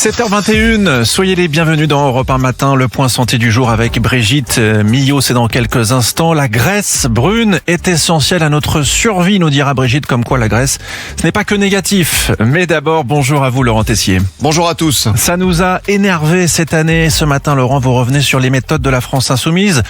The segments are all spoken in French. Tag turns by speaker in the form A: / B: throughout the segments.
A: 7h21, soyez les bienvenus dans Europe 1 Matin, le point santé du jour avec Brigitte Millot, c'est dans quelques instants. La graisse brune est essentielle à notre survie, nous dira Brigitte, comme quoi la graisse, ce n'est pas que négatif. Mais d'abord, bonjour à vous Laurent Tessier.
B: Bonjour à tous.
A: Ça nous a énervé cette année. Ce matin, Laurent, vous revenez sur les méthodes de la France insoumise.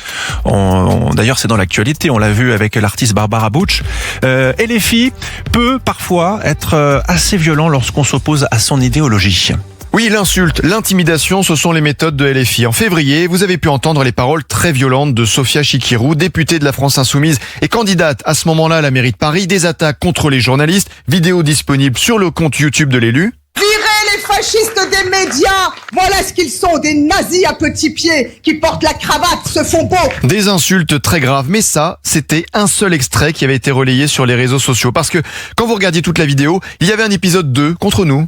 A: D'ailleurs, c'est dans l'actualité, on l'a vu avec l'artiste Barbara Bush. LFI peut parfois être assez violent lorsqu'on s'oppose à son idéologie.
B: Oui, l'insulte, l'intimidation, ce sont les méthodes de LFI. En février, vous avez pu entendre les paroles très violentes de Sophia Chikirou, députée de la France Insoumise et candidate à ce moment-là à la mairie de Paris, des attaques contre les journalistes, vidéo disponible sur le compte YouTube de l'élu.
C: Virez les fascistes des médias! Voilà ce qu'ils sont, des nazis à petits pieds qui portent la cravate, se font beaux!
B: Des insultes très graves, mais ça, c'était un seul extrait qui avait été relayé sur les réseaux sociaux. Parce que quand vous regardiez toute la vidéo, il y avait un épisode 2 contre nous.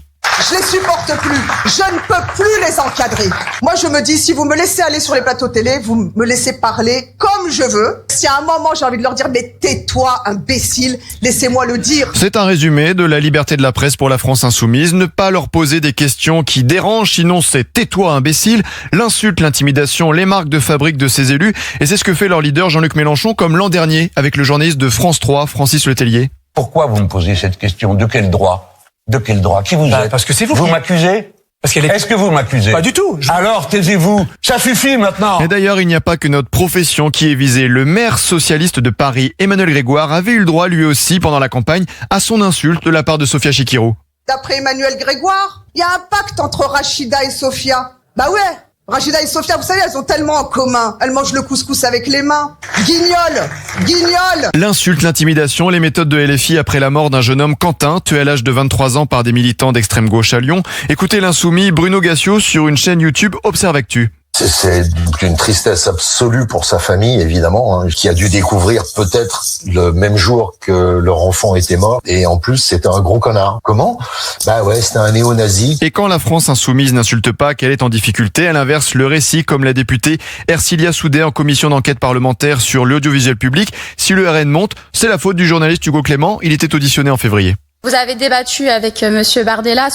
C: Je les supporte plus, je ne peux plus les encadrer. Moi je me dis, si vous me laissez aller sur les plateaux télé, vous me laissez parler comme je veux. Si à un moment j'ai envie de leur dire, mais tais-toi imbécile, laissez-moi le dire.
B: C'est un résumé de la liberté de la presse pour la France Insoumise. Ne pas leur poser des questions qui dérangent, sinon c'est tais-toi imbécile. L'insulte, l'intimidation, les marques de fabrique de ces élus. Et c'est ce que fait leur leader Jean-Luc Mélenchon, comme l'an dernier avec le journaliste de France 3, Francis Letellier.
D: Pourquoi vous me posez cette question? De quel droit? De quel droit? Qui vous êtes?
E: Parce que c'est vous.
D: Vous m'accusez? Est-ce que vous m'accusez?
E: Pas du tout.
D: Alors taisez-vous. Ça suffit maintenant.
B: Et d'ailleurs, il n'y a pas que notre profession qui est visée. Le maire socialiste de Paris, Emmanuel Grégoire, avait eu le droit lui aussi pendant la campagne à son insulte de la part de Sophia Chikirou.
C: D'après Emmanuel Grégoire, il y a un pacte entre Rachida et Sophia. Bah ouais, Rachida et Sophia, vous savez, elles ont tellement en commun. Elles mangent le couscous avec les mains. Guignol, guignol.
B: L'insulte, l'intimidation, les méthodes de LFI après la mort d'un jeune homme Quentin, tué à l'âge de 23 ans par des militants d'extrême gauche à Lyon. Écoutez l'insoumis Bruno Gassio sur une chaîne YouTube Observe Actu.
F: C'est une tristesse absolue pour sa famille, évidemment, qui a dû découvrir peut-être le même jour que leur enfant était mort. Et en plus, c'était un gros connard. Comment? Bah ouais, c'était un néo-nazi.
B: Et quand la France Insoumise n'insulte pas qu'elle est en difficulté, elle inverse le récit, comme la députée Ercilia Soudet en commission d'enquête parlementaire sur l'audiovisuel public. Si le RN monte, c'est la faute du journaliste Hugo Clément. Il était auditionné en février.
G: Vous avez débattu avec Monsieur Bardella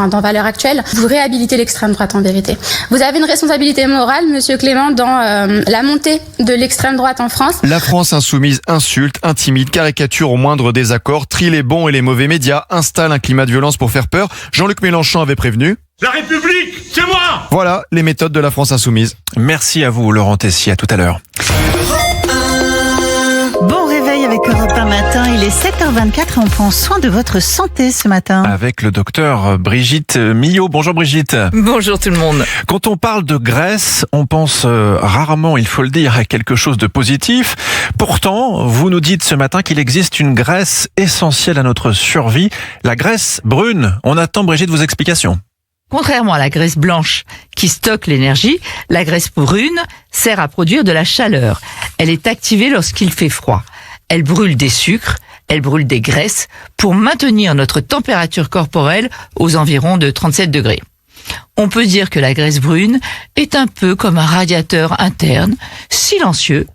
G: dans Valeurs Actuelles. Vous réhabilitez l'extrême droite en vérité. Vous avez une responsabilité morale, Monsieur Clément, dans la montée de l'extrême droite en France.
B: La France Insoumise insulte, intimide, caricature au moindre désaccord, trie les bons et les mauvais médias, installe un climat de violence pour faire peur. Jean-Luc Mélenchon avait prévenu.
H: La République, c'est moi!
B: Voilà les méthodes de la France Insoumise.
A: Merci à vous Laurent Tessier, à tout à l'heure.
I: Bon réveil avec Europe 1 Matin, il est 7h24 et on prend soin de votre santé ce matin.
A: Avec le docteur Brigitte Millot. Bonjour Brigitte.
J: Bonjour tout le monde.
A: Quand on parle de graisse, on pense rarement, il faut le dire, à quelque chose de positif. Pourtant, vous nous dites ce matin qu'il existe une graisse essentielle à notre survie, la graisse brune. On attend Brigitte vos explications.
J: Contrairement à la graisse blanche qui stocke l'énergie, la graisse brune sert à produire de la chaleur. Elle est activée lorsqu'il fait froid. Elle brûle des sucres, elle brûle des graisses pour maintenir notre température corporelle aux environs de 37 degrés. On peut dire que la graisse brune est un peu comme un radiateur interne, silencieux,